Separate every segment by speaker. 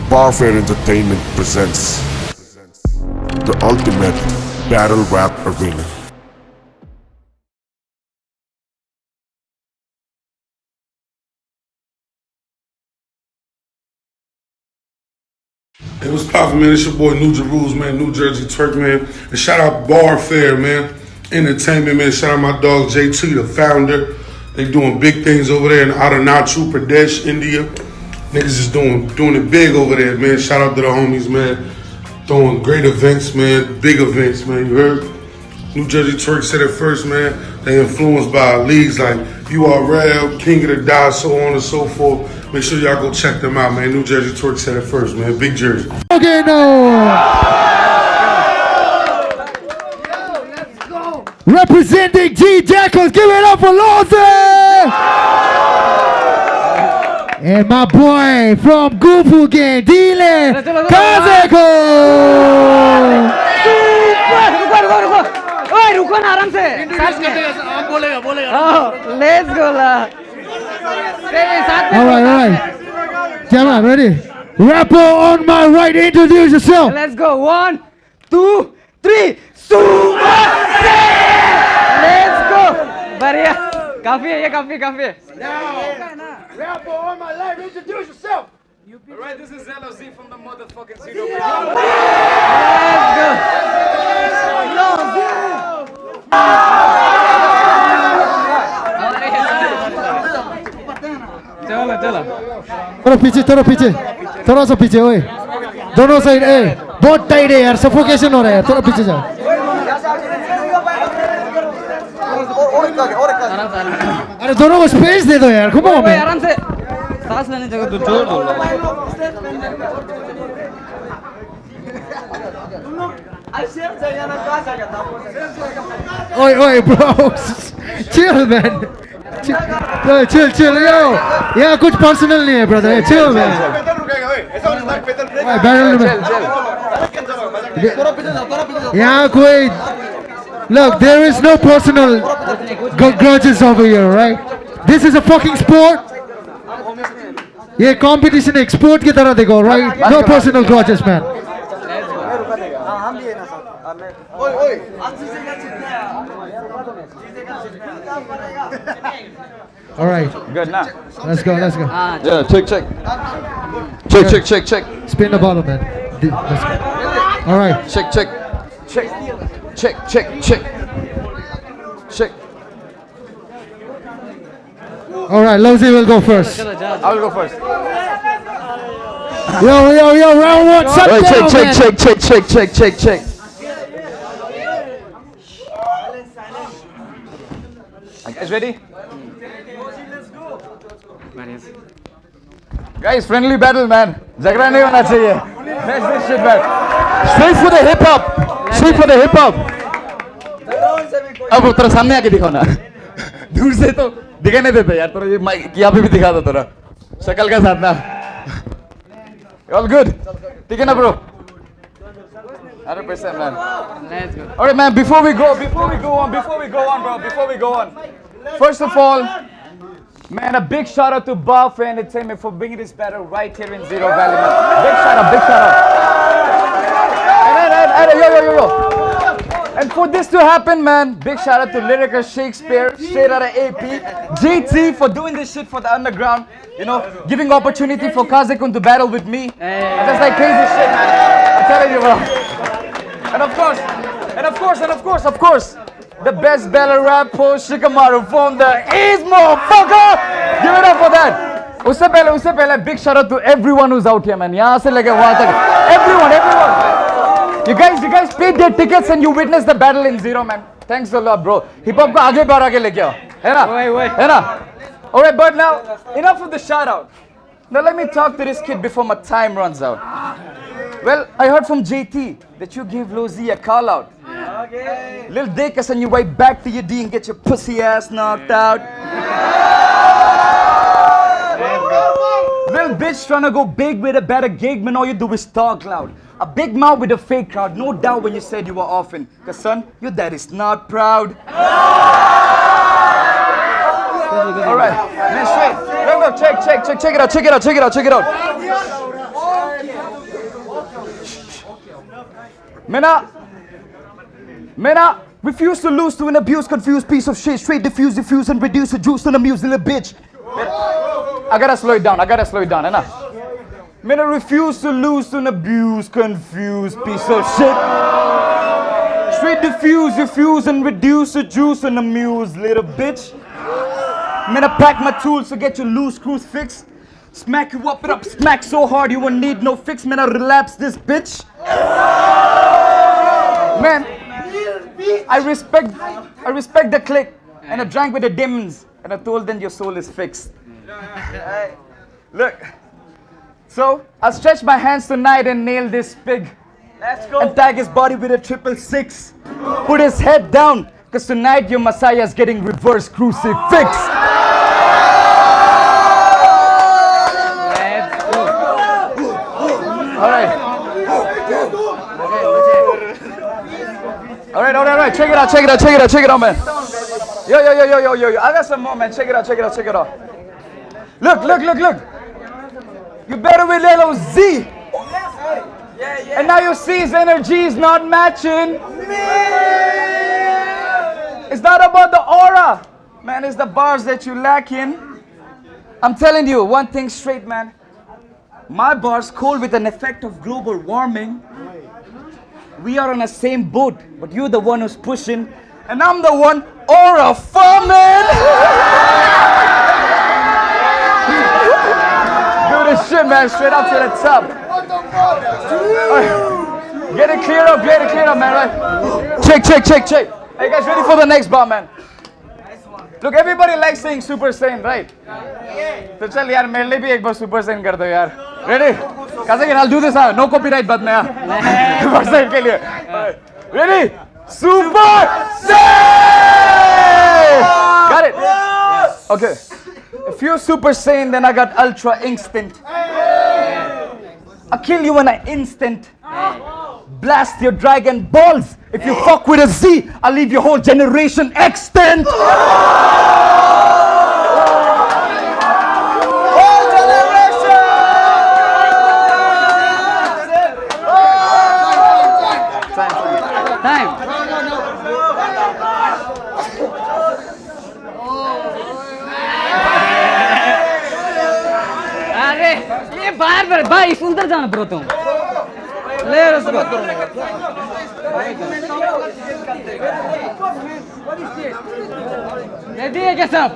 Speaker 1: Barfare Entertainment presents the ultimate battle rap arena.
Speaker 2: Hey, what's poppin', man? It's your boy New Jerusalem, man, New Jersey Twerk, man. And shout out Barfare, man. Entertainment, man. Shout out my dog JT, the founder. They doing big things over there in Arunachal Pradesh, India. Niggas is doing it big over there, man. Shout out to the homies, man. Throwing great events, man. Big events, man. You heard? New Jersey Twerk said it first, man. They influenced by leagues like URL, King of the Dot, so on and so forth. Make sure y'all go check them out, man. New Jersey Twerk said it first, man. Big Jersey.
Speaker 3: Okay, no. Representing G Jackals, give it up for Lawson! And my boy from Gufu Gang, Dylan Kazeko!
Speaker 4: रुको ना आराम से let's go ला
Speaker 3: Alright. Jama, ready? Rapper on my right, introduce yourself.
Speaker 4: Let's go 1 2 3 super let's go बढ़िया काफी है ये काफी है
Speaker 3: Rapper on my left, introduce yourself.
Speaker 5: Alright, this is LOZ from the motherfucking Zero.
Speaker 4: चलो
Speaker 3: थोड़ा सा पीछे ओए दोनों साइड ए बहुत टाइट है यार सफोकेशन हो रहा है यार थोड़ा पीछे जाओ अरे दोनों को स्पेस दे दो यार खूब
Speaker 4: आराम से सांस लेने जगह तो जोर दो
Speaker 3: ओए bro chill man chill yo यार कुछ पर्सनल नहीं है ब्रदर chill man यहाँ कोई look there is no personal grudges over here right this is a fucking sport ये competition export की तरह देखो right no personal grudges man all right
Speaker 5: Good now.
Speaker 3: let's go
Speaker 5: Yeah, check.
Speaker 3: spin the bottle man let's go all right
Speaker 5: Check.
Speaker 3: all right Lozy will go first
Speaker 5: I will go first.
Speaker 3: yo round one shut
Speaker 5: Wait,
Speaker 3: down man.
Speaker 5: check. You guys ready? Guys, friendly battle, man. Jagda nahi hona chahiye. Let's this shit, man. Straight for the hip hop. अब तेरा सामने आके दिखाओ ना. दूर से तो दिखाई नहीं देता यार. तेरा ये माइक यहाँ पे भी दिखा दो तेरा. शक्ल का साथ ना. All good. ठीक है ना bro? 100% man.
Speaker 4: Let's go
Speaker 5: Alright man, before we go on. First of all, man, a big shout out to Barfare Entertainment for bringing this battle right here in Zero Valley, man. Big shout out. Yo. And for this to happen, man, big shout out to Lyrica Shakespeare, straight out of AP, JT for doing this shit for the underground, you know, giving opportunity for Kazekun to battle with me. And that's like crazy shit, man. I'm telling you, bro. And of course, the best battle rapper, Shikamaru from the East, motherfucker! Give it up for that! उससे पहले big shout out to everyone who's out here, man. यहाँ से लेके वहाँ तक, everyone. You guys paid their tickets and you witnessed the battle in Zero, man. Thanks a lot, bro. Hip hop को आगे लेके आओ, है ना? Alright, but now enough of the shout out. Now let me talk to this kid before my time runs out. Well, I heard from JT that you gave Lozy a call out. Lil Dick, and you right back to your D and get your pussy ass knocked out. Little bitch trying to go big with a better gig, man, all you do is talk loud. A big mouth with a fake crowd, no doubt when you said you were orphan. Cause son, your dad is not proud. Alright, man, straight. Check it out. Mena, refuse to lose to an abused, confused piece of shit. Straight diffuse, and reduce the juice and amuse little bitch. I gotta slow it down, enough. Mena, refuse to lose to an abused, confused piece of shit. Straight diffuse, and reduce the juice and amuse little bitch. Mena, pack my tools to get your loose screws fixed. Smack you up, smack so hard you won't need no fix. Mena, relapse this bitch. Man, I respect the clique, and I drank with the demons, and I told them your soul is fixed. Look, so I'll stretch my hands tonight and nail this pig. Let's go. And tag his body with a 666. Put his head down, cause tonight your Messiah is getting reverse crucifix. Alright, check it out, man. Yo, I got some more, man. Check it out. Look. You better with little Z. And now your C's energy is not matching. It's not about the aura, man. It's the bars that you lack in. I'm telling you one thing straight, man. My bars cold with an effect of global warming. We are on the same boat, but you're the one who's pushing, and I'm the one aura farming. Do this shit, man, straight up to the top. Right. Get it clear up, man, right? Check. Are you guys ready for the next bar, man? Look, everybody likes saying Super Saiyan, right? So chal yaar, mere liye bhi ek baar Super Saiyan kar do yaar. Ready? Kazakin, I'll do this, no copyright baat mein, Super Saiyan ke liye. Ready? Super Saiyan! Got it? Okay. If you're Super Saiyan, then I got Ultra Instinct. I'll kill you in an instant. Blast your dragon balls. If you fuck with a Z, I'll leave your whole generation extinct.
Speaker 4: Time. अरे ये बार भाई सुंदर जाना bro तुम ले उसको ready है क्या सब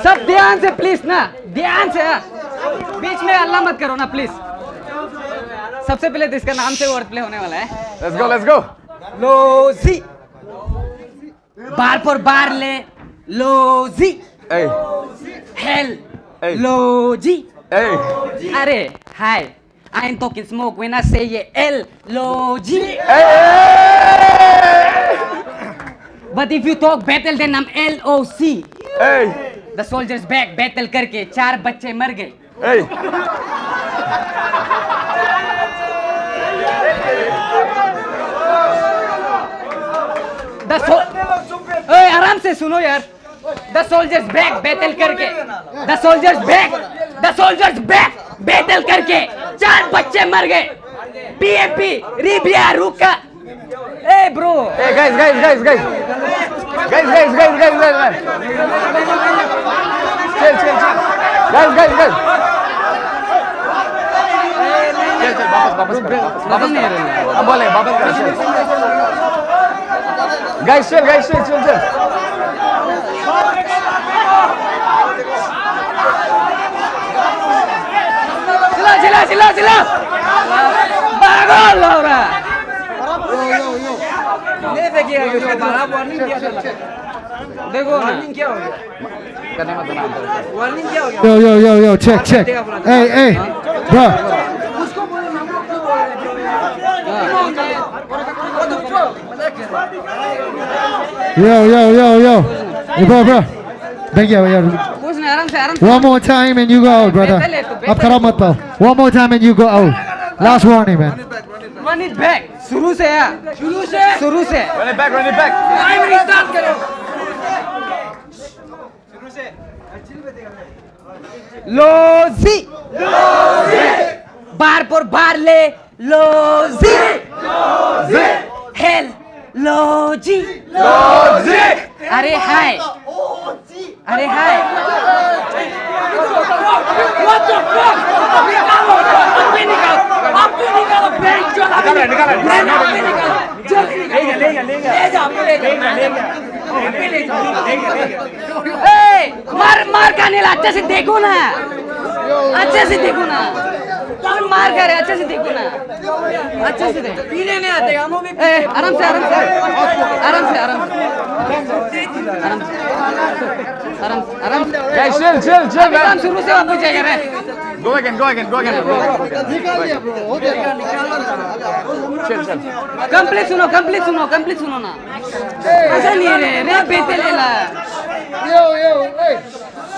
Speaker 4: सब ध्यान से प्लीज ना ध्यान से बीच में हल्ला मत करो ना प्लीज सबसे पहले तो इसका नाम से वर्ड प्ले होने वाला है
Speaker 5: Let's go.
Speaker 4: लोजी बार पर बार ले लोजी
Speaker 5: Hey.
Speaker 4: Hell
Speaker 5: Hey.
Speaker 4: लोजी
Speaker 5: Hey.
Speaker 4: अरे hi I ain't talking smoke when I say ये L लोजी
Speaker 5: Hey.
Speaker 4: but if you talk battle then I'm LOC
Speaker 5: Hey.
Speaker 4: the soldiers back battle करके 4 बच्चे मर गए
Speaker 5: Hey.
Speaker 4: ओए आराम से सुनो यार The soldiers back battle करके The soldiers back battle करके 4 बच्चे मर गए PAP रिबिया रुका Hey bro
Speaker 5: Hey guys man. Chill. Guys.
Speaker 4: वापस नहीं आ रहे
Speaker 5: अब बोले वापस कर Guys, chill.
Speaker 4: चिल्ला भागो लौरा ये देखिए बड़ा वार्निंग किया था देखो वार्निंग क्या हो गया
Speaker 5: करने मत बना
Speaker 4: वार्निंग क्या हो गया
Speaker 3: Yo, check. Hey, bro. Yo. Hey, bro. Thank you,
Speaker 4: कुछ नहीं आराम से
Speaker 3: One more time and you go out, brother. Ab kharab mat pao. One more time and you go out. Last warning, man.
Speaker 4: Run it back शुरू से
Speaker 5: Run it back.
Speaker 4: Time restart करो लोजी बार पर बार ले लोजी hello लोजी अरे हाय अरे हाय What the fuck? निकालो bank चला निकालो मार मार खाने ला अच्छे से देखो ना अच्छे से देखो ना तुम मार खा रहे अच्छे से देखो ना अच्छे से देखो पीने नहीं आते हम भी आराम से आराम से आराम से आराम से आराम से आराम से आराम से
Speaker 5: Guys, chill, man.
Speaker 4: काम शुरू से वापस जाएगा रे
Speaker 5: Go again. Chill.
Speaker 4: कंप्लीट सुनो ना ऐसा नहीं है रे बेटे ले ला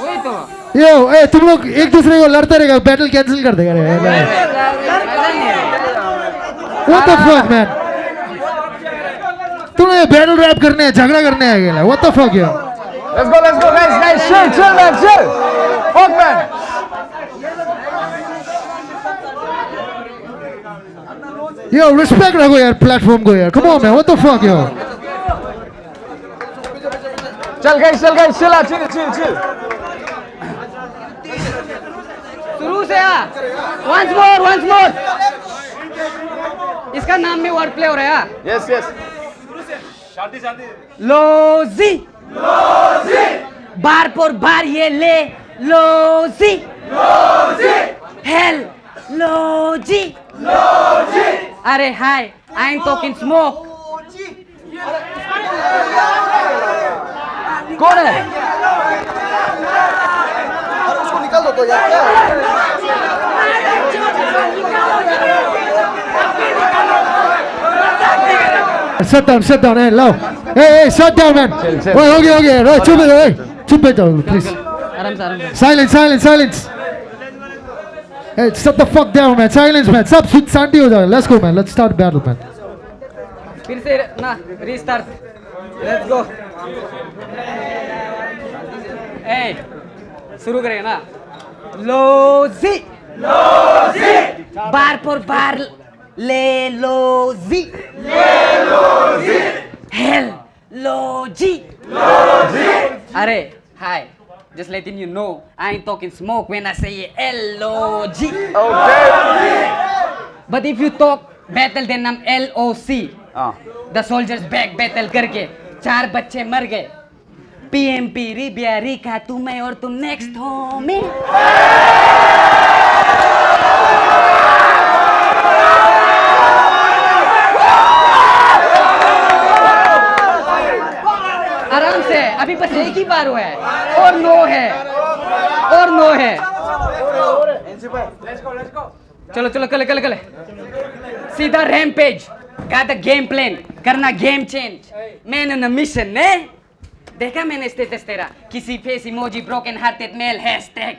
Speaker 4: वही तो
Speaker 3: यो ए तुम लोग एक दूसरे को लड़ते रहेगा बैटल कैंसिल कर देगा रे
Speaker 4: ऐसा नहीं है
Speaker 3: व्हाट द फक मैन तुम्हें बैटल रैप करने हैं झगड़ा करने आ गया what the fuck yo
Speaker 5: Let's go, guys. Chill, man. Fuck, man.
Speaker 3: Yo respect रखो यार प्लेटफॉर्म को यार come on man what the fuck yo
Speaker 5: Chill, guys. Chill out. Chill.
Speaker 4: शुरू से आ once more इसका नाम में वर्ड प्ले हो रहा है
Speaker 5: Yes.
Speaker 4: लोजी बार पर बार ये ले लोजी हेल लोजी अरे हाय आई एम टॉकिंग स्मोक
Speaker 5: कौन है?
Speaker 3: Shut down, hey, low. Hey, shut down, man.
Speaker 5: Chill.
Speaker 3: Wait, okay, right, chup it down, please.
Speaker 4: आराम से
Speaker 3: Silence. Hey, shut the fuck down, man. Silence, man. Stop, शांति हो जाओ. Let's go, man. Let's start battle, man.
Speaker 4: फिर से ना restart let's go ए शुरू करेंगे ना लोजी बार पर बार ले लोजी हेल लोजी अरे हाय just letting you know I ain't talking smoke when I say L-O-G
Speaker 5: Okay.
Speaker 4: but if you talk battle then I'm L-O-C The soldiers back battle करके 4 बच्चे मर गए PMP रिबिया रिका तू मैं और तुम नेक्स्ट होमी आराम से अभी बस एक ही बार हुआ है और नो है चलो कल सीधा rampage got the game plan करना game change man on a mission ने देखा मैंने स्टेटस तेरा किसी face emoji broken hearted male hashtag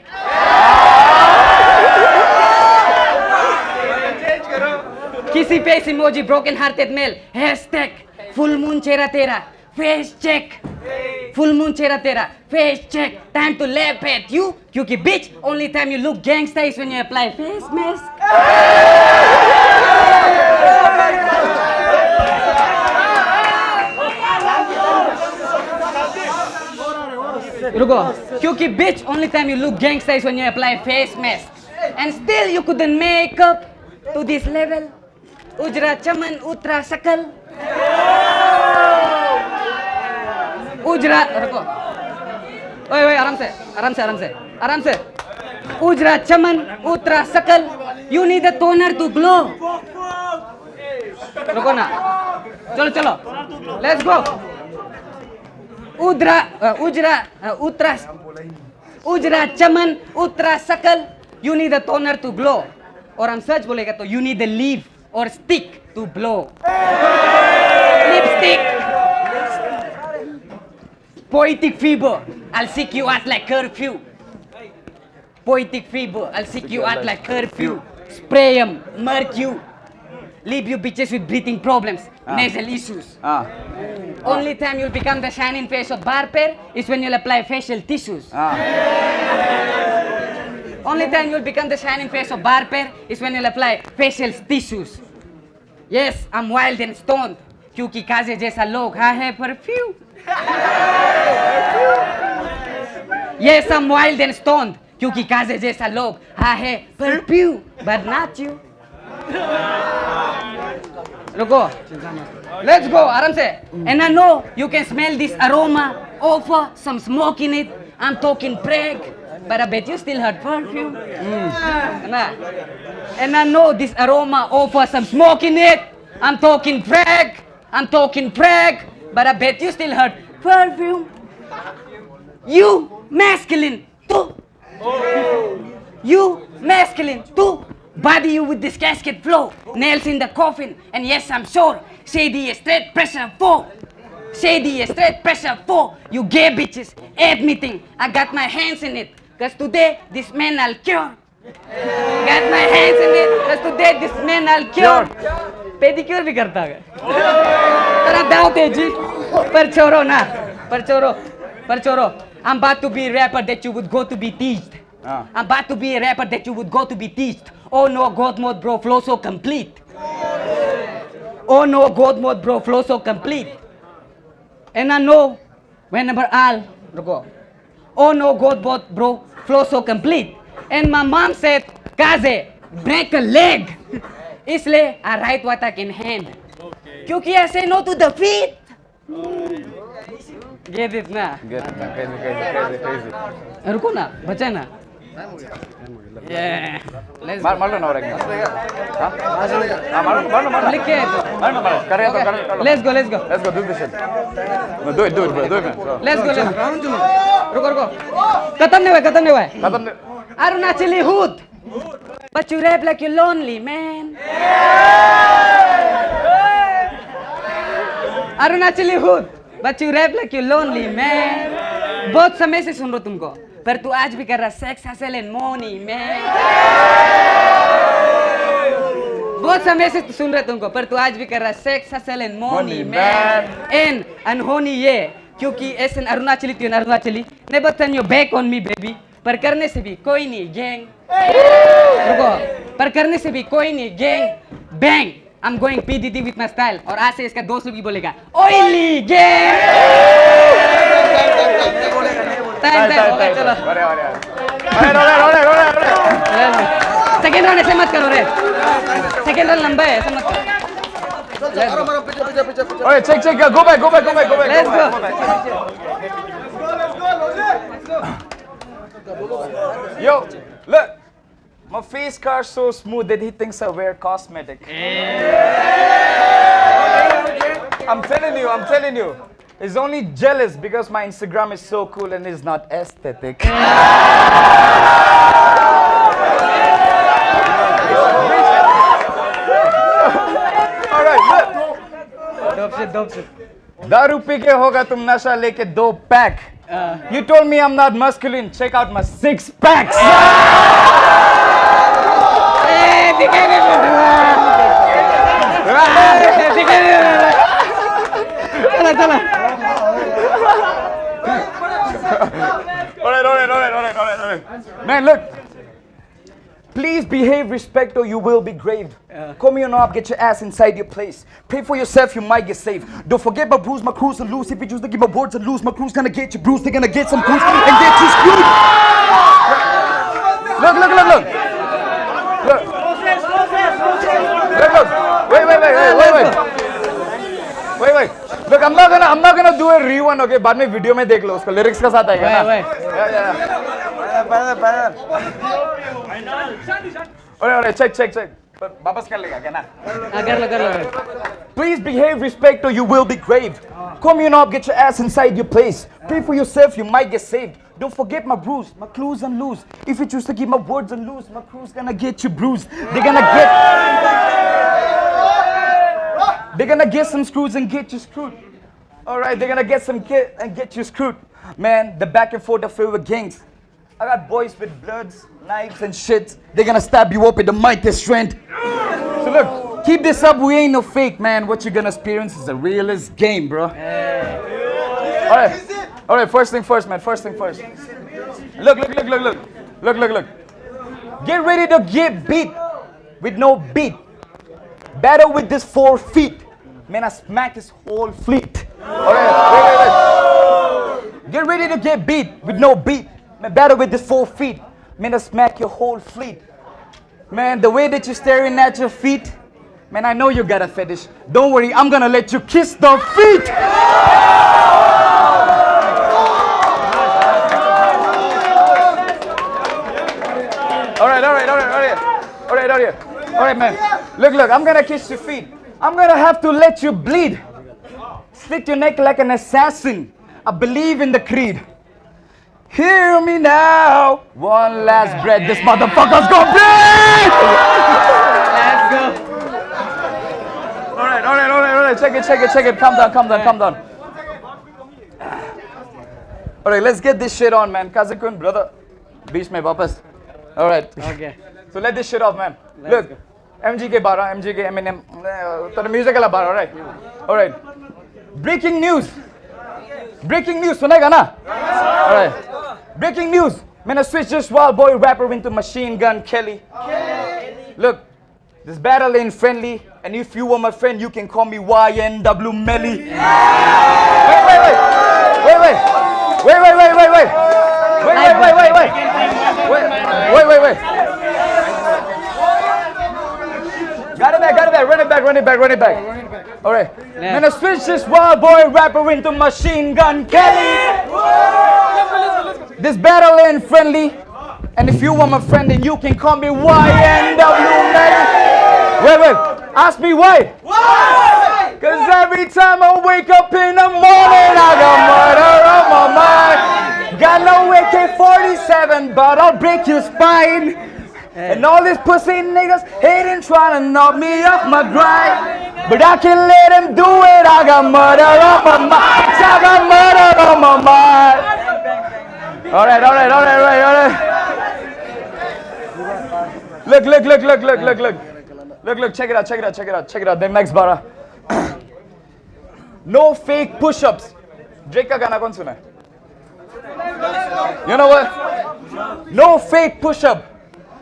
Speaker 4: किसी face emoji broken hearted male hashtag full moon चेहरा तेरा फेस चेक फुल मून चेहरा तेरा face check time to laugh at you क्योंकि bitch only time you look gangsta is when you apply face mask रुको क्योंकि bitch only time you look gangsta is when you apply face mask and still you couldn't make up to this level उजरा चमन उतरा सकल उजरा रुको ओए आराम से उजरा चमन उतरा सकल you need a toner to glow रुको ना चलो let's go उजरा चमन उतरा सकल you need a toner to glow और हम सच बोलेगा तो you need a leaf or stick to blow lipstick poetic fever I'll seek you out like curfew poetic fever I'll seek you out like curfew spray 'em murk you leave you bitches with breathing problems nasal issues only time you'll become the shining face of barber is when you'll apply facial tissues Only time you'll become the shining face of barber is when you'll apply facial tissues. Yes, I'm wild and stoned. क्योंकि काजे जैसा लोग हाँ है perfume. Yes, I'm wild and stoned. क्योंकि काजे जैसा लोग हाँ है perfume, but not you. रुको. Let's go, आराम से. And I know you can smell this aroma, offer some smoke in it. I'm talking Prague, but I bet you still heard perfume. Nah. And I know this aroma offers some smoke in it. I'm talking Prague, but I bet you still heard perfume. You masculine too. You masculine too. Body you with this casket flow, nails in the coffin, and yes, I'm sure. Shady straight pressure 4. Shady straight pressure 4. You gay bitches, admitting I got my hands in it. Cause today, this man I'll cure. Got my hands in it. Cause today, this man I'll cure. Pedicure भी करता है. तेरा दाव तेजी. पर छोरो. I'm about to be a rapper that you would go to be teased. I'm about to be a rapper that you would go to be teased. Oh no, God mode bro, flow so complete. Oh no, God mode bro, flow so complete. And I know, whenever I'll go. Oh no, God mode bro, flow so complete. And my mom said, Kaze, break a leg. इसलिए I write what I can handle. क्योंकि I say no to defeat. Get it ना?
Speaker 5: Crazy.
Speaker 4: रुको ना, बचा ना. Yeah. Let's
Speaker 5: मार लो ना और एक बार. हाँ मार.
Speaker 4: लिख के.
Speaker 5: मार. कर
Speaker 4: Let's go.
Speaker 5: do this shit. No, do it, bro. Do it, man.
Speaker 4: Let's go. रुको. खत्म नहीं हुआ. Arunachali hood. But you rap like you're lonely, man. Arunachali hood. But you rap like you're lonely, man. बहुत समय से सुन रहा हूँ तुमको, पर तू आज भी कर रहा sex hustle and money, man. बहुत समय से सुन रहा तुमको, पर तू आज भी कर रहा sex hustle and money, man. And अनहोनी ये, क्योंकि ऐसे अरुणाचली तू अरुणाचली, never turn your back on me, baby. पर करने से भी कोई नहीं gang. रुको, पर करने से भी कोई नहीं gang. Bang. I'm going PDD with my style. और आज से इसका दोस्त लोग भी बोलेगा oily gang. टाइम चलो. सेकेंड राउंड ऐसे मत करो रे. सेकेंड राउंड लंबा है, ऐसे मत करो.
Speaker 5: Alright, check. Go back.
Speaker 4: Let's go.
Speaker 5: Yo, look. My face car's so smooth that he thinks I wear cosmetic. I'm telling you. He's only jealous because my Instagram is so cool and is not aesthetic. Alright, look.
Speaker 4: Dope shit.
Speaker 5: दारू P के होगा तुम नशा लेके 2 pack. You told me I'm not masculine. Check out my 6 packs.
Speaker 4: चला.
Speaker 5: Alright. Man, look. Please behave respect or you will be graved. Come here now, get your ass inside your place. Pray for yourself, you might get saved. Don't forget my bruise, my crews and loose. If you choose to give my words and lose, my crew's gonna get you bruised. They're gonna get some crews and get you screwed. Look. Wait. Look, I'm not gonna do a rewind, okay? बाद में video में देख लो उसको lyrics का साथ आएगा ना. Yeah. Alright, check. वापस कर लेगा क्या ना?
Speaker 4: कर लो.
Speaker 5: Please behave respect or you will be graved. Come here now, get your ass inside your place. Pray for yourself, you might get saved. Don't forget my bruise, my clues and lose. If you choose to keep my words and lose, my crew's gonna get you bruised. They're gonna get some screws and get you screwed. Alright, they're gonna get you screwed. Man, the back and forth are filled with gangs. I got boys with bloods, knives and shit. They're gonna stab you up with the mightiest strength. So look, keep this up, we ain't no fake, man. What you're gonna experience is the realest game, bro. Alright, first thing first, man. Look. Get ready to get beat with no beat. Battle with this 4 feet. Man, I smack his whole fleet. Alright, wait. Get ready to get beat with no beat. Man, battle with this 4 feet. Man, I smack your whole fleet. Man, the way that you're staring at your feet. Man, I know you got a fetish. Don't worry, I'm gonna let you kiss the feet. Alright, man. Look, I'm gonna kiss your feet. I'm gonna have to let you bleed. Slit your neck like an assassin. I believe in the creed. Hear me now. One last breath. This motherfucker's gonna bleed.
Speaker 4: Let's go.
Speaker 5: Alright. Check it. Calm down. Alright, let's get this shit on, man. Kazakun, brother. Beach mein wapas. Alright.
Speaker 4: Okay.
Speaker 5: So let this shit off, man. Look, MGK bara, MGK, Eminem, the music ala bara, alright. Breaking news, sunega na? Alright. Breaking news. Man, I switched this wild boy rapper into Machine Gun Kelly. Look, this battle ain't friendly, and if you were my friend, you can call me YNW Melly. Wait. Got it back. Run it back. Alright.
Speaker 4: Yeah.
Speaker 5: Man, I switched this wild boy rapper into Machine Gun Kelly. This battle ain't friendly. And if you want my friend, then you can call me YNW Melly. Wait. Ask me why. Why? Cause every time I wake up in the morning, I got murder on my mind. Got no AK-47, but I'll break your spine. And all these pussy niggas hating, trying to knock me off my grind. But I can let them do it. I got murder on my mind. Alright. Look, check it out. Then next bara. No fake push-ups. Drake ka gana kaun suna hai? You know what? No fake push-up.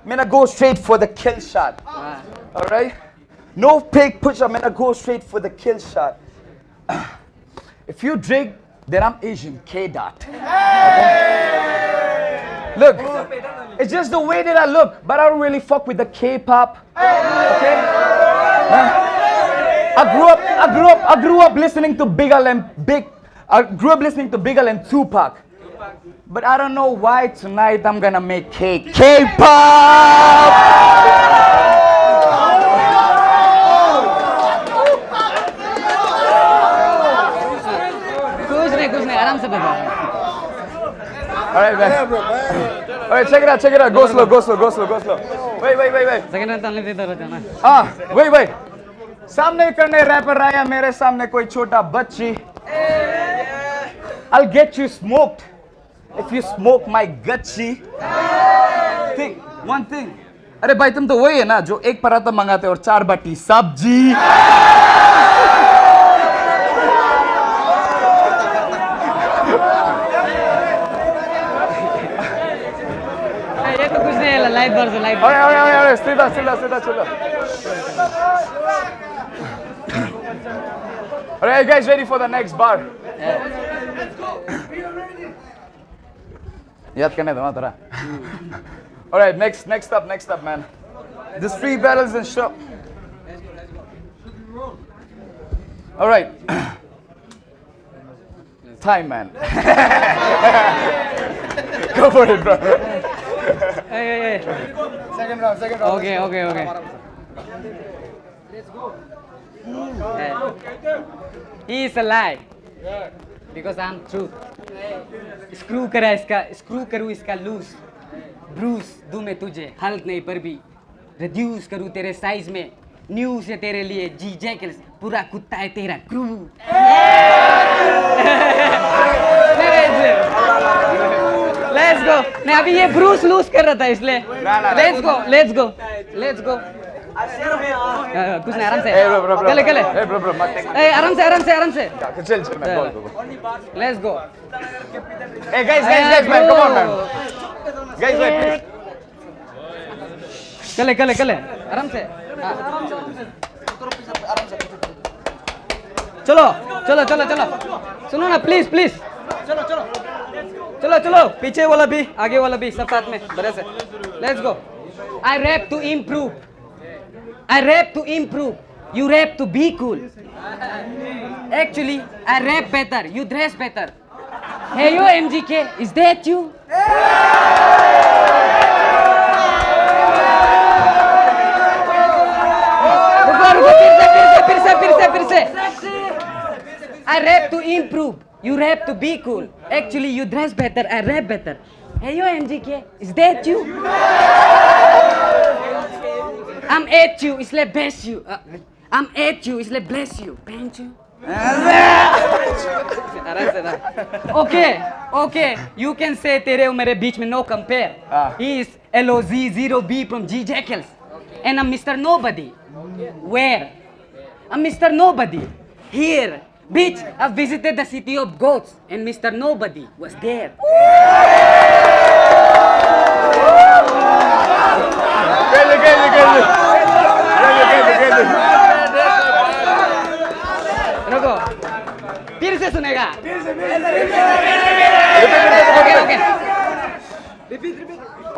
Speaker 5: Man, I go straight for the kill shot. Alright? No fake push-up, man, I go straight for the kill shot. If you Drake, then I'm Asian. K-Dot. Okay? Look, it's just the way that I look, but I don't really fuck with the K-pop. Okay? I grew up listening to Bigel and Tupac. But I don't know why tonight I'm gonna make K-pop.
Speaker 4: कुछ नहीं आराम से बता.
Speaker 5: Alright, man. Alright, check it out. Go slow. Wait.
Speaker 4: Second में तलने दे दो जाना.
Speaker 5: Wait. सामने करने रैपर आया मेरे सामने कोई छोटा बच्ची. I'll get you smoked if you smoke my gutsy. Think, one thing. अरे भाई तुम तो वही है ना जो एक पराठा मंगाते और 4 बाटी सब्जी.
Speaker 4: ये तो कुछ नहीं है लाइट भर दो लाइट.
Speaker 5: अरे सीधा. Alright, guys, ready for the next bar? याद करने दो थोड़ा. Alright, next up, man. This free battles and show. Alright. Time, man. Go for it, bro.
Speaker 4: Hey.
Speaker 3: Second round.
Speaker 4: Okay. He is a lie. Because I'm truth. Screw करूँ इसका loose. Bruce दूँ मैं तुझे Hulk नहीं पर भी. Reduce करूँ तेरे size में. News है तेरे लिए G Jackals. पूरा कुत्ता है तेरा crew. Let's go. नहीं अभी ये Bruce lose कर रहा था इसलिए. Let's go. कुछ नहीं आराम से. कले.
Speaker 5: Hey, bro, मत take.
Speaker 4: आराम से.
Speaker 5: Chill, man. Go.
Speaker 4: Let's go.
Speaker 5: Hey, guys, man, come on, man. Guys, wait, please.
Speaker 4: चले चले चले आराम से हाँ। चलो चलो चलो चलो सुनो ना प्लीज प्लीज चलो चलो चलो चलो पीछे वाला भी आगे वाला भी सब साथ में बढ़िया से let's go I rap to improve I rap to improve you rap to be cool actually I rap better you dress better hey yo MGK is that you फिर से I rap to improve you rap to be cool actually you dress better I rap better hey yo MGK is that you I'm at you इसलिए bless you I'm at you इसलिए bless you bench you okay you can say तेरे और मेरे बीच में no compare he is LOZ0B from G Jackals and I'm Mr. Nobody where I'm Mr. Nobody. Here, bitch, I visited the city of goats and Mr. Nobody was there. रुको, फिर से सुनेगा?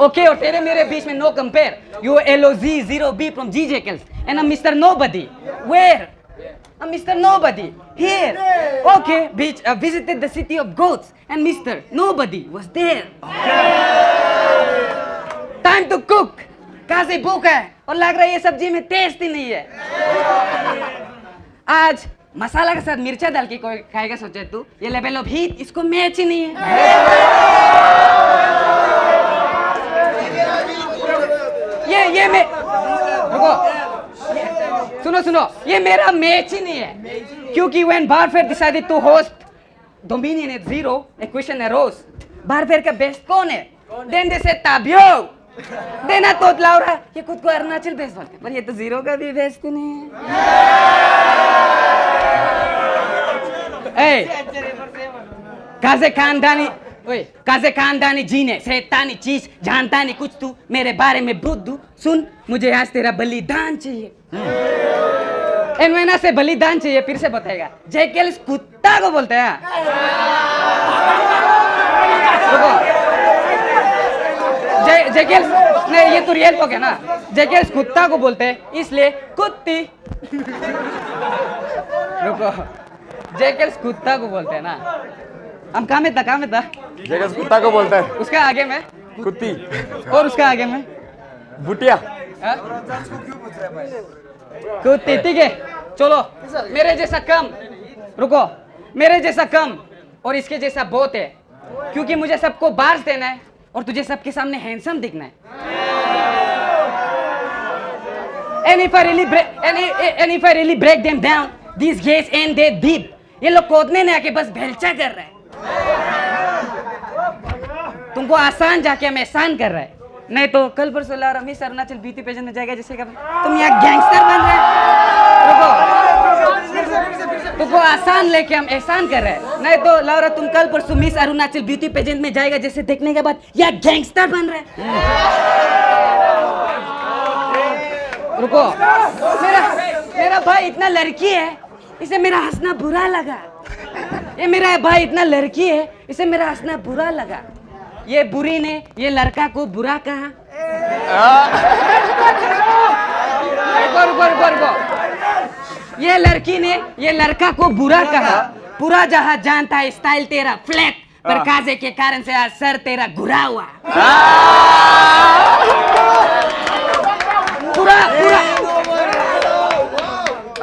Speaker 4: Okay, और तेरे मेरे बीच में no compare. You LOZ0B from G Jackals and I'm Mr. Nobody. Where? I'm Mr. Nobody. Here. Okay, bitch. I visited the city of goats and Mr. Nobody was there. Time to cook. कहाँ से भूख है और लग रहा है ये सब्जी में टेस्ट ही नहीं है. आज मसाला के साथ मिर्चा डाल के कोई खाएगा सोचे तू ये लेवल ऑफ हीट इसको मैच ही नहीं है. ये मैं रुको सुनो ये मेरा मैच ही नहीं है क्योंकि when Barfair decided to host Dominion at Zero a question arose Barfair का बेस्ट कौन है then they said Tabio then I thought Laura ये खुद को अरुणाचल बेस्ट बोलते पर ये तो Zero का भी बेस्ट नहीं है. काजे खानदानी जीने शैतानी चीज जानता नहीं कुछ तू मेरे बारे में बुद्धू सुन मुझे आज तेरा बलिदान चाहिए. एनवेना से बलिदान चाहिए फिर से बताएगा जैकेल्स कुत्ता को बोलते हैं. जैकेल्स नहीं ये तो रियल हो गया ना जैकेल्स कुत्ता को बोलते हैं इसलिए कुत्ती. रुको जैकेल्स कुत्ता को बोलते हैं ना हम कहाँ में था
Speaker 5: जैकेल्स कुत्ता को बोलता है
Speaker 4: उसका आगे में
Speaker 5: कुत्ती
Speaker 4: और उसका आगे में
Speaker 5: बुटिया
Speaker 4: कुत्ती. ठीक है चलो मेरे जैसा कम रुको मेरे जैसा कम और इसके जैसा बहुत है क्योंकि मुझे सबको बार्स देना है और तुझे सबके सामने हैंडसम दिखना है. And if I really break them down these gays and they deep ये लोग कोदने ने आके बस भेलचा कर रहे हैं तुमको आसान जाके हम एहसान कर रहे हैं नहीं तो कल परसों ला रमीश अरुणाचल ब्यूटी पेजेंट में जाएगा जैसे तुम यहाँ गैंगस्टर बन रहे हो तुमको आसान लेके हम एहसान कर रहे हैं नहीं तो लाउरा तुम कल परसों मिस अरुणाचल ब्यूटी पेजेंट में जाएगा जैसे देखने के बाद यहाँ गैंगस्टर बन रहे हैं. रुको मेरा भाई इतना लड़की है इसे मेरा हंसना बुरा लगा. ये मेरा भाई इतना लड़की है इसे मेरा हंसना बुरा लगा. ये बुरी ने ये लड़का को बुरा कहा. रुको ये लड़की ने ये लड़का को बुरा कहा. पूरा जहां जानता है स्टाइल तेरा फ्लैट पर काजे के कारण से आज सर तेरा घुरा हुआ.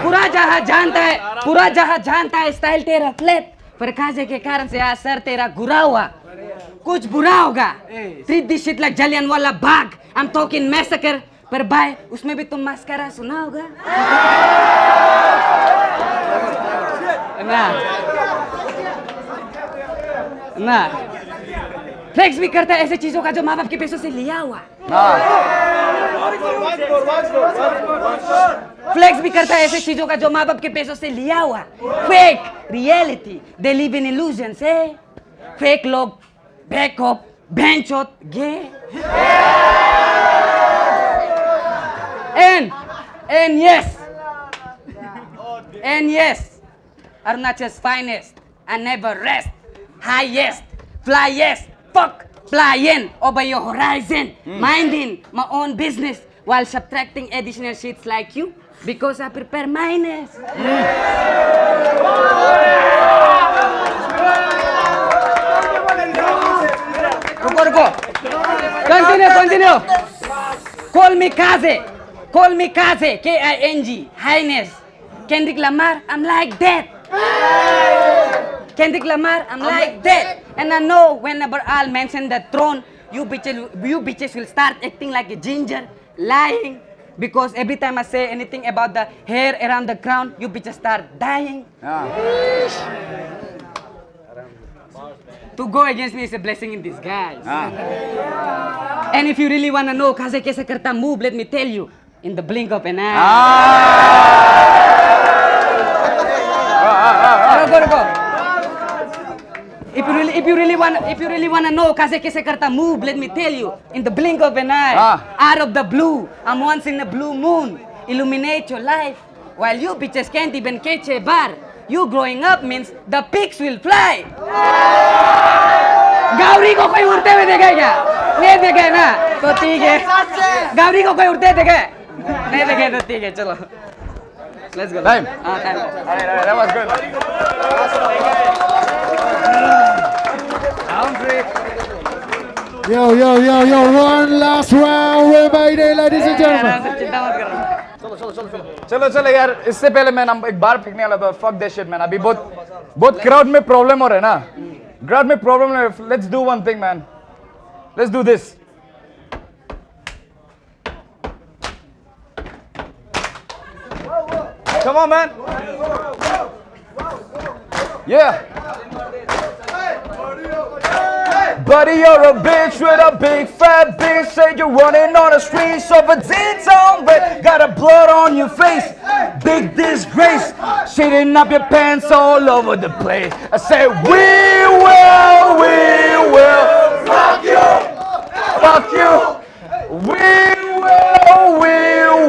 Speaker 4: पूरा जहां जानता है स्टाइल तेरा फ्लैट पर काजे के कारण से आज सर तेरा घुरा हुआ. कुछ बुरा होगा treat this shit like Jallianwala Bagh I'm talking massacre पर भाई उसमें भी तुम मस्करा सुना होगा ना फ्लेक्स भी करता है ऐसे चीजों का जो माँ बाप के पैसों से लिया हुआ. फ्लेक्स भी करता है ऐसे चीजों का जो माँ बाप के पैसों से लिया हुआ. Fake reality they live in illusion से फेक लोग बैकअप बेंचोत गे And yes, Arunachal's finest, and never rest, highest, flyest, fuck, flying over your horizon, minding my own business while subtracting additional shits like you because I prepare minus. Ruko. Continue. Call me Kaze, King, Highness. Kendrick Lamar, I'm like that. And I know whenever I'll mention the throne, you bitches will start acting like a ginger, lying. Because every time I say anything about the hair around the crown, you bitches start dying. To go against me is a blessing in disguise. And if you really want to know Kaze kaise karta move, let me tell you, in the blink of an eye. Go. If you really want to know Kaze kaise karta move, let me tell you, in the blink of an eye, out of the blue, I'm once in a blue moon, illuminate your life, while you bitches can't even catch a bar. You growing up means the pigs will fly. गावरी को कोई उड़ते हुए देखा क्या? नहीं देखा ना, तो ठीक है. गावरी को कोई उड़ते देखा? नहीं देखा तो ठीक है, चलो. Let's go.
Speaker 5: Time.
Speaker 4: Time.
Speaker 5: Alright, that was good.
Speaker 3: Yo, one last round, everybody, ladies and gentlemen.
Speaker 4: चिंता मत करो.
Speaker 5: चलो यार, इससे पहले मैं एक बार फेंकने वाला था. Fuck that shit, man. अभी बहुत crowd में problem हो रहा है ना. Crowd में problem है. Let's do one thing, man. Let's do this. Come on, man. Yeah. Buddy, you're a bitch with a big fat bitch. Say you're running on the streets of a D-town, but got a blood on your face. Big disgrace, shitting up your pants all over the place. I say we will. Fuck you. We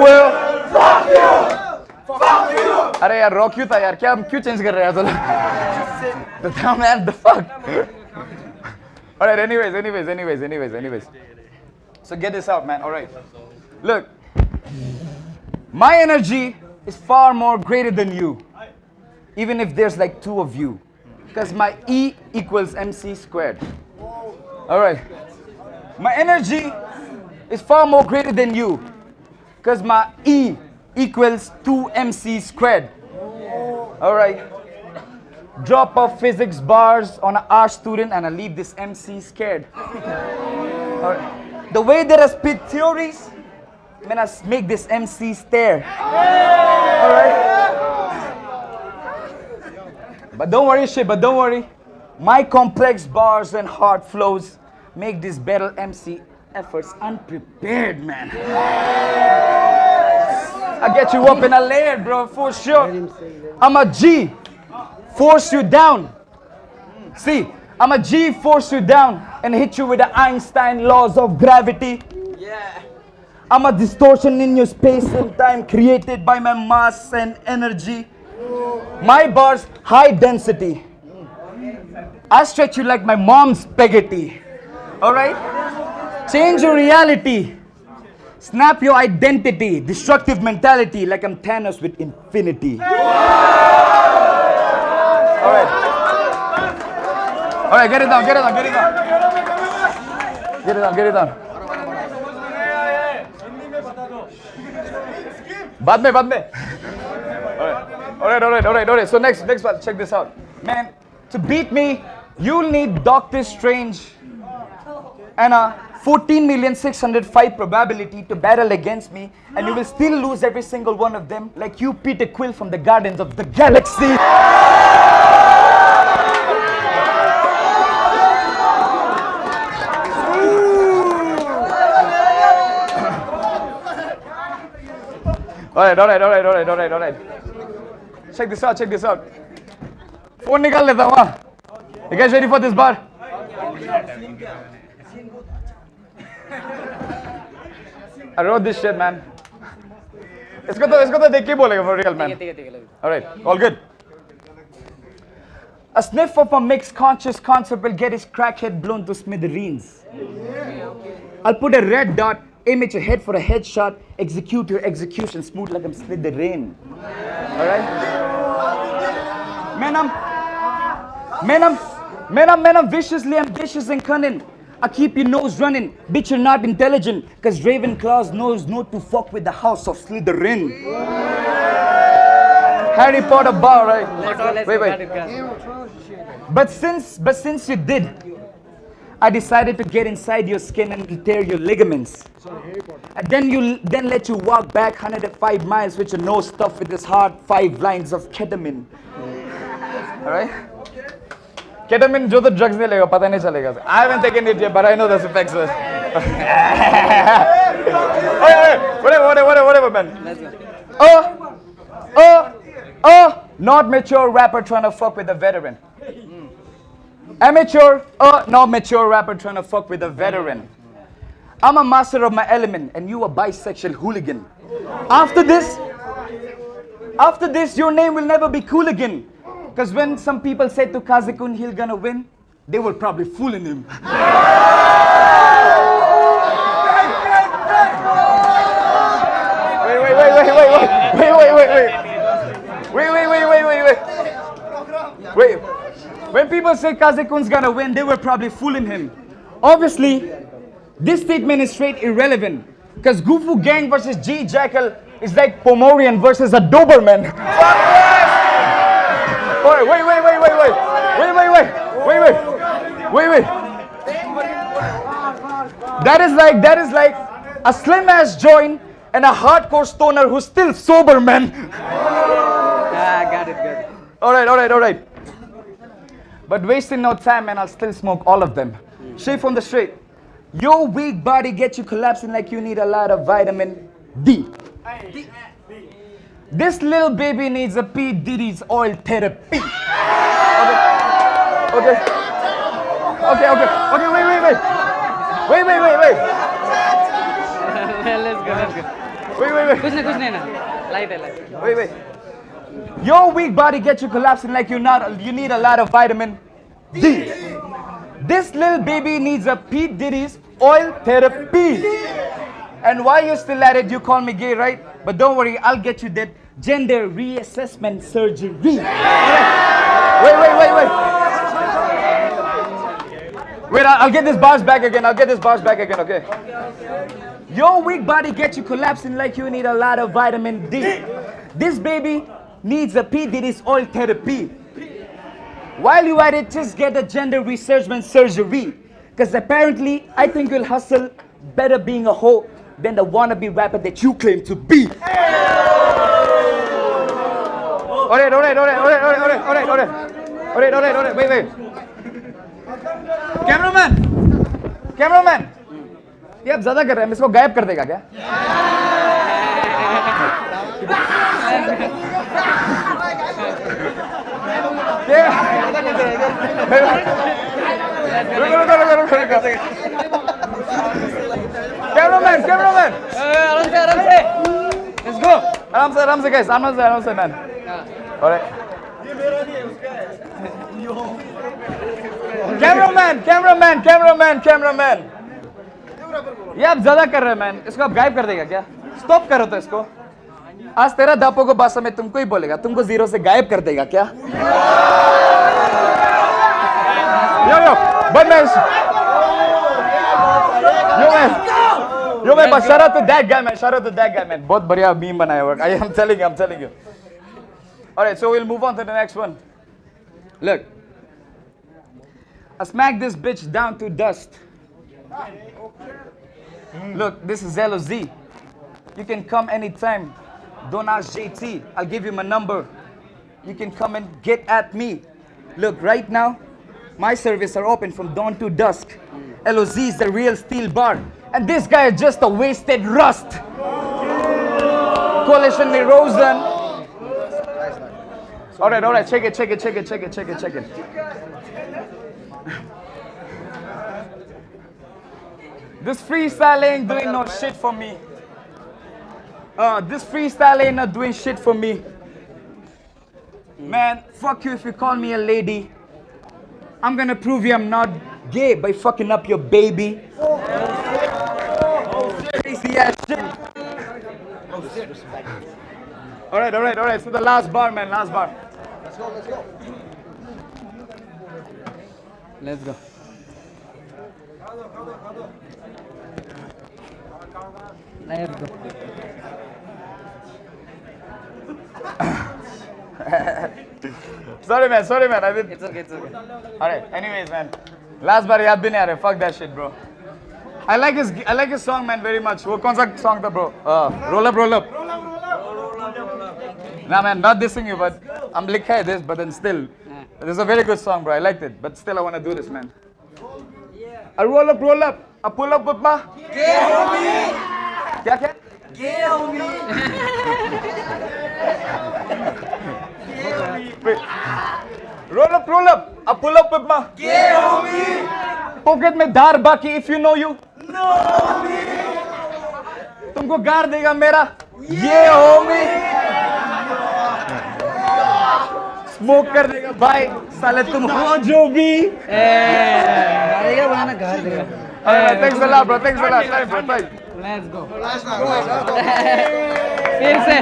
Speaker 5: will. Fuck you. अरे यार rock क्यों था यार क्या हम क्यों change कर रहे हैं तो man the fuck. Alright, anyways. So get this out, man. Alright. Look. My energy is far more greater than you. Even if there's like two of you. Because my E equals MC squared. Alright. My energy is far more greater than you. Because my E equals 2MC squared. Alright. Drop off physics bars on an art student and I leave this MC scared. Alright. The way that I spit theories, man, I make this MC stare. Alright. But don't worry. My complex bars and hard flows make this battle MC efforts unprepared, man. I get you up in a layer, bro, for sure. I'm a G. Force you down. See, I'm a G, force you down and hit you with the Einstein laws of gravity. Yeah. I'm a distortion in your space and time created by my mass and energy. My bars, high density. I stretch you like my mom's spaghetti. Alright? Change your reality. Snap your identity. Destructive mentality like I'm Thanos with infinity. Alright, get it down. बाद में. Alright. So next one, check this out. Man, to beat me, you'll need Doctor Strange and a 14,605,000 probability to battle against me, and you will still lose every single one of them, like you, Peter Quill from the Guardians of the Galaxy. Alright. Check this out. Phone nikal leta hu. You guys ready for this bar? I wrote this shit, man. इसको तो देख के बोलेगा for real man. Alright, all good. A sniff of a mixed conscious concept will get his crackhead blown to smithereens. I'll put a red dot, aim at your head for a headshot, execute your execution smooth like I'm Slytherin. Alright? Man, I'm viciously ambitious and cunning. I keep your nose running. Bitch, you're not intelligent. Cause Ravenclaws knows not to fuck with the house of Slytherin. Harry Potter bar, right? Wait. But since you did, I decided to get inside your skin and tear your ligaments. And then let you walk back 105 miles with your nose stuffed with this hard 5 lines of ketamine. Alright? Ketamine जो तो drugs नहीं लेगा पता नहीं चलेगा. I haven't taken it yet, but I know the effects. Whatever, man. Not mature rapper trying to fuck with a veteran. Amateur, not mature rapper trying to fuck with a veteran. I'm a master of my element, and you a bisexual hooligan. After this, your name will never be cool again. Because when some people said to Kazekun he'll gonna win, they were probably fooling him. Wait. When people say Kazekun's gonna win, they were probably fooling him. Obviously, this statement is straight irrelevant. Because Gufu Gang versus G Jackal is like Pomorian versus a Doberman. Wait. That is like a slim ass joint and a hardcore stoner who's still sober, man.
Speaker 4: Got it.
Speaker 5: Alright. But wasting no time, man, I'll still smoke all of them. Straight from the straight. Your weak body gets you collapsing like you need a lot of vitamin D. This little baby needs a P. Diddy's oil therapy. Okay, wait.
Speaker 4: Let's go.
Speaker 5: Wait.
Speaker 4: कुछ नहीं ना. Light.
Speaker 5: Wait. Your weak body gets you collapsing like you need a lot of vitamin D. This little baby needs a P. Diddy's oil therapy. And while you're still at it, you call me gay, right? But don't worry, I'll get you that gender reassessment surgery. Wait, I'll get this bars back again, okay? Your weak body gets you collapsing like you need a lot of vitamin D. This baby needs a P. Diddy's oil therapy. While you at it, just get a gender reassessment surgery. Because apparently, I think you'll hustle better being a hoe than the wannabe rapper that you claim to be. Alright, wait. Cameraman! ये अब ज़्यादा कर रहे हैं, इसको गायब कर देगा क्या? Cameraman!
Speaker 4: आराम से. Let's go.
Speaker 5: आराम से guys, आराम से man. Alright. Cameraman. ये आप ज़्यादा कर रहे हैं man. इसको आप गायब कर देगा क्या? Stop करो तो इसको. आज तेरा दापो को बासा में तुमको ही बोलेगा, तुमको जीरो से गायब कर देगा क्या? Yo man, but shout out to that guy man. बहुत बढ़िया meme बनाया हुआ. I'm telling you. Alright, so we'll move on to the next one. Look, I smacked this bitch down to dust. Look, this is LOZ. You can come anytime. Don't ask JT. I'll give you my number. You can come and get at me. Look, right now, my services are open from dawn to dusk. LOZ is the real steel bar. And this guy is just a wasted rust. Coalition Rosen. Alright, check it. This freestyle ain't doing no shit for me. This freestyle ain't not doing shit for me. Man, fuck you if you call me a lady. I'm gonna prove you I'm not gay by fucking up your baby. Crazy ass shit. Alright. So the last bar, man, last bar.
Speaker 4: Let's go. Let's go.
Speaker 5: Sorry, man. I did.
Speaker 4: It's okay.
Speaker 5: Alright, anyways, man. Last bar, yaad bhi nahi aa raha. Fuck that shit, bro. I like his song, man, very much. Wo kaun sa song tha, bro? Roll up. Nah, man, not dissing you, but I'm likha hai this, but then still, this is a very good song, bro. I liked it, but still I want to do this, man. I roll up. I pull up with my. Kya? Wait. Roll up. I pull up with my. Pocket में धार बाकी if you know you. तुमको गार देगा मेरा. Yeah, homie. Smoke कर देगा भाई. साले तुम हो जो भी.
Speaker 4: गाड़ेगा बनाना घर देगा.
Speaker 5: Thanks a lot, bro. Thanks a lot. Thanks, bro. Thanks.
Speaker 4: Let's go. फिर से.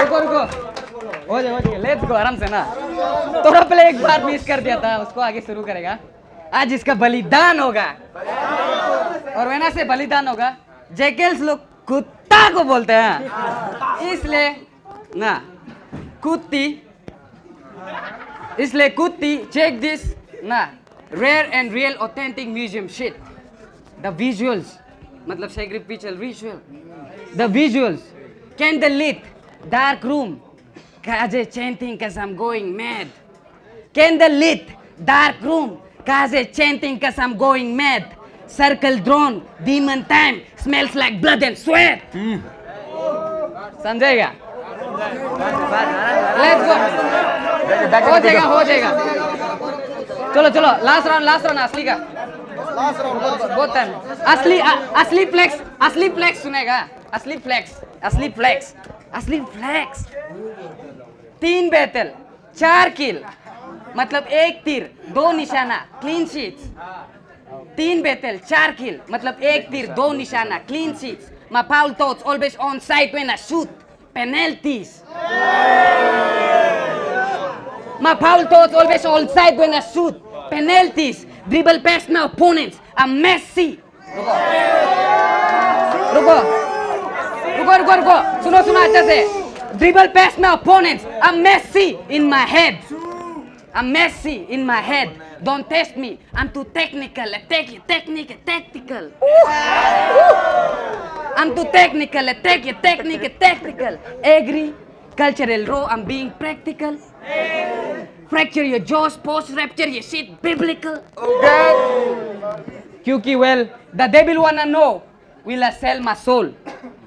Speaker 4: रुको. हो जाए. Let's go आराम से ना. थोड़ा पहले एक बार मिस कर दिया था, उसको आगे शुरू करेगा. आज इसका बलिदान होगा. और वैना से बलिदान होगा. जैकल्स लोग कुत्ता को बोलते हैं. इसलिए ना कुत्ती check this ना rare and real authentic museum shit. The visuals मतलब sacrificial ritual. The visuals candlelit dark room Kaze chanting cause I'm going mad. Candlelit dark room Kaze chanting cause I'm going mad. Circle drone demon time smells like blood and sweat. समझेगा? Let's go. हो जाएगा. चलो last round असली का. बहुत time. असली flex सुनेगा. असली फ्लेक्स. 3 बैटल 4 किल मतलब 1 तीर 2 निशाना क्लीन शीट्स. 3 बैटल 4 किल मतलब 1 तीर 2 निशाना clean sheets. My foul thoughts always on site when I shoot. Penalties. My foul thoughts always on site when I shoot. Penalties. Dribble past my opponents. I'm Messi. रुको. सुनो अच्छा से. Dribble past my opponents. I'm Messi in my head. Don't test me. I'm too technical. Tactical. I'm too technical. Tactical. Agricultural raw. I'm being practical. Fracture your jaws, post-rapture your shit biblical.
Speaker 5: Okay.
Speaker 4: Kyuki, well, the devil wanna know, will I sell my soul?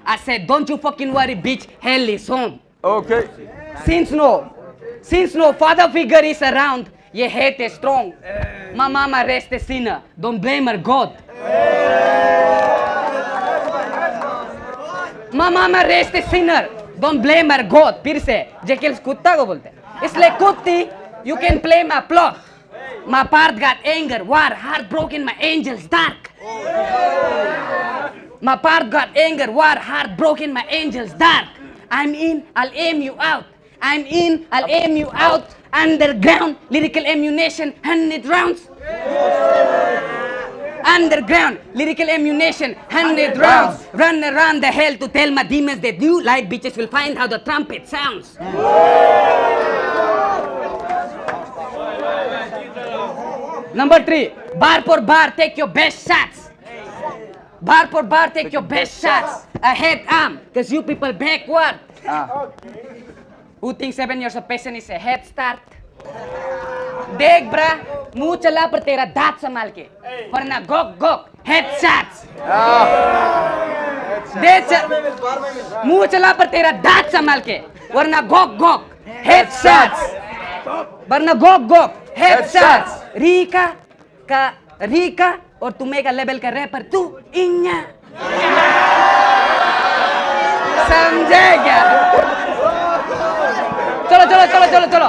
Speaker 4: I said, don't you fucking worry, bitch, hell is home.
Speaker 5: Okay.
Speaker 4: Since no father figure is around, your hate is strong. My mama raised a sinner, don't blame her God. My mama raised a sinner, don't blame her God. फिर से जेकिल्स कुत्ता को बोलते हैं. इसलिए कुत्ती, you can play my plot. My part got anger, war, heartbroken, my angels dark. My part got anger, war, heartbroken, my angels dark. I'm in, I'll aim you out. Underground, lyrical ammunition, 100 rounds. Underground, lyrical ammunition, 100 rounds. Run around the hell to tell my demons that you light bitches will find how the trumpet sounds. Number 3, bar for bar, take your best shots. Bar for bar, take your best shots. A head arm, cause you people backward. Who thinks 7 years of patience is a head start? देख ब्रा, मुंह चला पर तेरा दांत संभाल के, वरना gawk headshots. मुंह चला पर तेरा दांत संभाल के, वरना गोक headshots. वरना गोक headshots. रीका और तुम्हें का लेवल कर रहे पर तू इन्या. समझे क्या? चलो चलो चलो चलो चलो,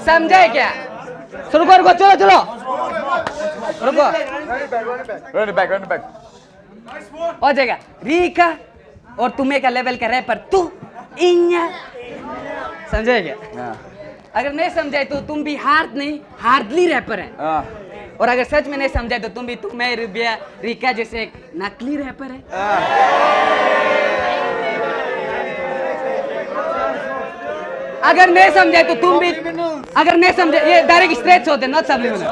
Speaker 4: समझे क्या? रुको रुको, चलो चलो, रुको,
Speaker 5: Run it back.
Speaker 4: हो जाएगा। रीका और तुम्हें का लेवल का रैपर तू इन्या, समझे क्या? अगर नहीं समझे तो तुम भी हार्डली रैपर है। और अगर सच में नहीं समझे तो तुम्हें रुबिया रीका जैसे एक नकली रैपर है। अगर नहीं समझे तो तुम भी, अगर नहीं समझे, ये डायरेक्ट स्ट्रेच होते नॉट सब्लिमिनल।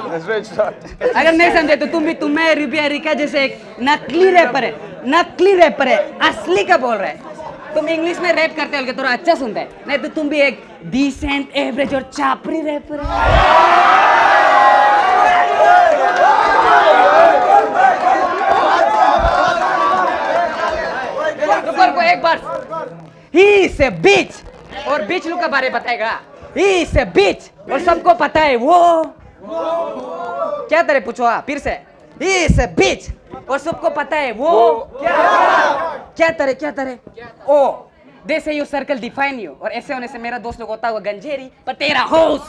Speaker 4: अगर नहीं समझे तो तुम्हें रुबिया रीका जैसे एक नकली रैपर है, असली का बोल रहा है। तुम इंग्लिश में रैप करते हो थोड़ा अच्छा सुनता है, नहीं तो तुम भी एक डिसेंट एवरेज और चापरी रैपर है। रुको एक बार, ही इज ए बीच, और बीच लुक का बारे बताएगा। ही इज ए बीच और सबको पता है वो क्या तरह पूछो फिर से। ही इज ए बीच और सबको पता है वो क्या तरह ओ दे से यू सर्कल डिफाइन यू, और ऐसे होने से मेरा दोस्त लोग होता हुआ गंजेरी पर तेरा होश।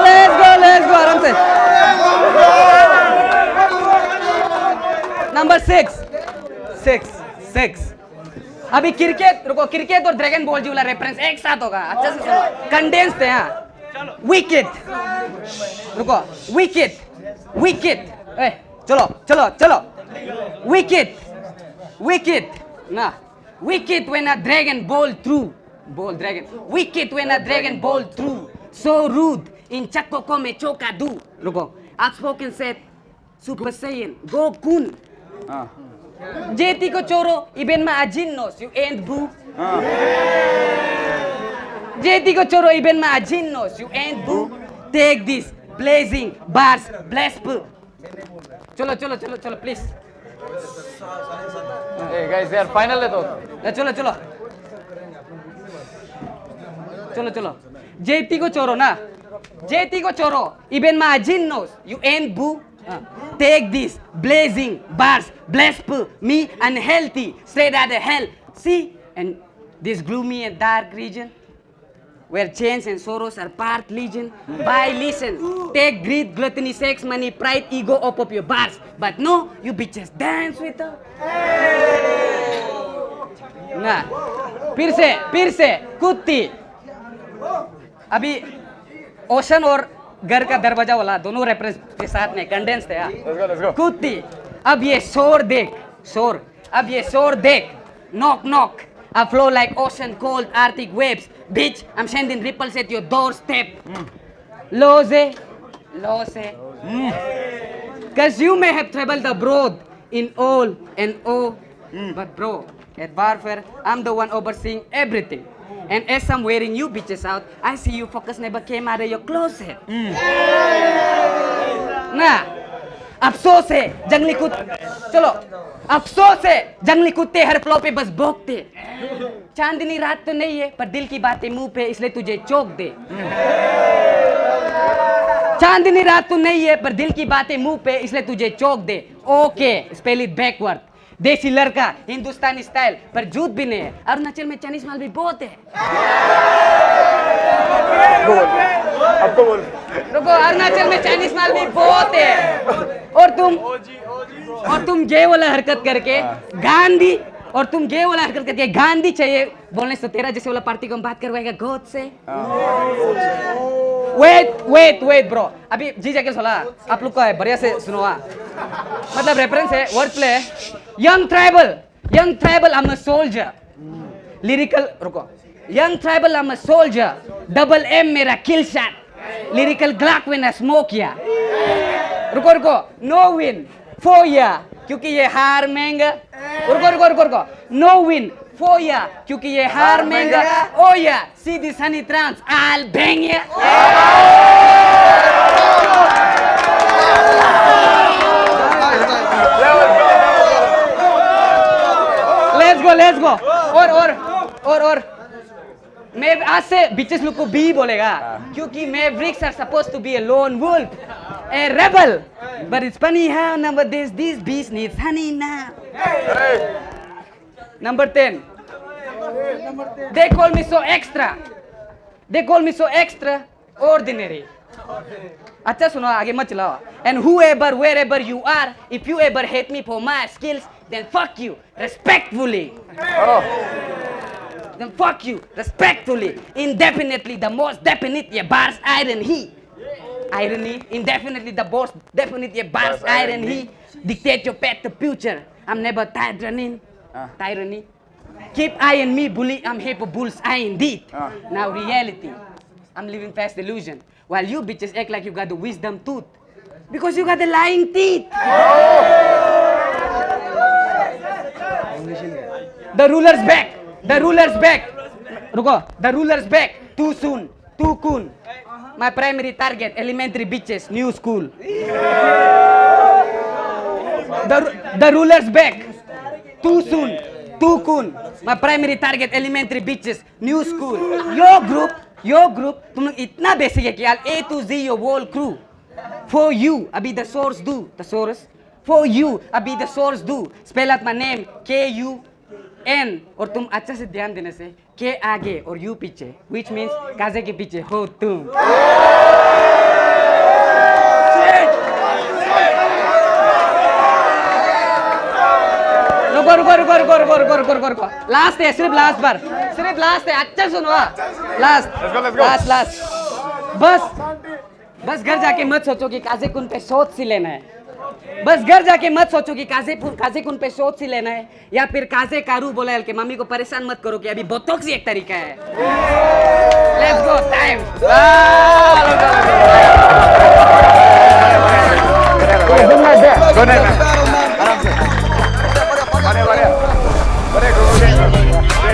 Speaker 4: लेट्स गो आराम से। नंबर 6 अभी क्रिकेट और ड्रैगन बॉल जी वाला रेफरेंस एक साथ होगा, अच्छा से सुनो, कंडेंस्ड है। यहाँ विकेट, रुको, विकेट, चलो, विकेट ना, wicket when a dragon ball through, wicket when a dragon ball through, so rude in Chakoko me choka do. रुको, outspoken said Super Saiyan Gokun. JT ko choro iben ma ajinnos you ain't boo. JT ko choro iben ma ajinnos you ain't boo. Take this blazing bars bless boo. चलो please.
Speaker 5: Hey guys, यार final है तो
Speaker 4: चलो JT को चोरो even my knows you ain't boo. Take this blazing bars bless me unhealthy straight out of hell. See, and this gloomy and dark region where chains and sorrows are part legion. Buy, listen, take greed, gluttony, sex, money, pride, ego up your bars. But no, you bitches dance with her. ना, फिर से, कुत्ती. अभी ocean और घर का दरवाजा वाला दोनों रेफरेंस के साथ में कंडेंस थे यार.
Speaker 5: Let's go.
Speaker 4: कुत्ती. अब ये शोर देख. Knock. I flow like ocean cold Arctic waves. Bitch, I'm sending ripples at your doorstep. Lose. Cause you may have traveled abroad in all and all. But bro, at Warfare, I'm the one overseeing everything. And as I'm wearing you bitches out, I see you focus never came out of your closet. Nah, अफसोस है जंगली कुत्ते हर flow पे बस भौंकते. चांदनी रात तो नहीं है पर दिल की बातें मुंह पे इसलिए तुझे चौक दे. चांदनी रात तो नहीं है पर दिल की बातें मुंह पे इसलिए तुझे चौक दे. Okay, spell it backward. देसी लड़का हिंदुस्तानी स्टाइल पर झूठ भी नहीं है. अरुणाचल में चाइनीज माल भी बहुत है.
Speaker 5: आपको बोल.
Speaker 4: रुको, अरुणाचल में चाइनीज माल भी बहुत है. और तुम गे वाला हरकत करके गांधी चाहिए बोलने से तेरा जैसे वाला पार्टी को हम बात करवाएगा गोद से. वेट ब्रो, अभी जी जाके सोला आप लोग को है बढ़िया से सुनो. मतलब रेफरेंस है, वर्ड प्ले है. Young tribal I'm a soldier. Lyrical रुको. Young tribal I'm a soldier. Double M मेरा kill shot. Lyrical Glock when I smoke ya. रुको. No win for ya क्योंकि ये हार महंगा. रुको. No win for ya क्योंकि ये हार महंगा. Oh yeah, see this honey trance, I'll bang ya. Let's go. और मैं आज से bitches लोग को बी बोलेगा क्योंकि Mavericks are supposed to be a lone wolf, a rebel. But it's funny how nowadays these bees need honey now. Number 10. They call me so extra. They call me so extraordinary. अच्छा सुनो आगे मत चलाओ. And whoever, wherever you are, if you ever hate me for my skills, then fuck you respectfully. Then fuck you respectfully, indefinitely, the most definite ye bars iron he. Irony, indefinitely, the most definite ye bars iron he. Dictate your path to future. I'm never tyranny. Tyranny. Keep eyeing me, bully. I'm here for bulls eye indeed. Now reality. I'm living fast illusion. While you bitches act like you got the wisdom tooth. Because you got the lying teeth. The ruler's back. The ruler's back. Ruko. The ruler's back. Too soon. Too cool. My primary target, elementary bitches, new school. The ruler's back. Too soon. Too cool. My primary target, elementary bitches, new school. Your group, तुम लोग इतना basic है कि यार A to Z your whole crew. For you, अभी the source do, the source. For you, अभी the source do. Spell out my name, K-U-N. और तुम अच्छा से ध्यान देने से K आगे और U पीछे, which means काजे के पीछे हो तुम. रुको. लास्ट है, सिर्फ लास्ट बार. सिर्फ लास्ट है, अच्छा सुनो. लास्ट. बस घर जाके मत सोचो कि काजे कुन पे शोध सी लेना है. बस घर जाके मत सोचो कि काजे कुन पे शोध सी लेना है या फिर काजे कारू बोला के मम्मी को परेशान मत करो कि अभी बोतोक्स ही एक तरीका है. Let's go time.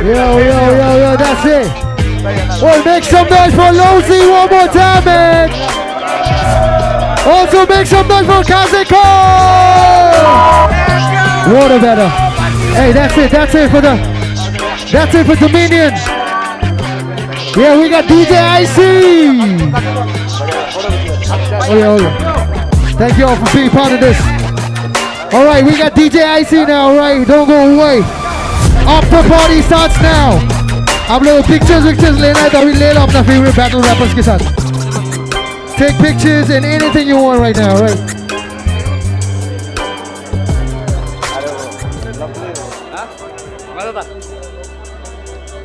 Speaker 3: Yo, that's it. Oh, make some noise for Lozy one more time, man. Also make some noise for Kazeko. Water better. Hey, that's it for Dominion. Yeah, we got DJ IC. Oh yeah. Thank you all for being part of this. All right, we got DJ IC now. All right, don't go away. After party starts now. आप लोग pictures लेना है तो अभी ले लो अपना favorite battle rappers के साथ. Take pictures and anything you want right now, right?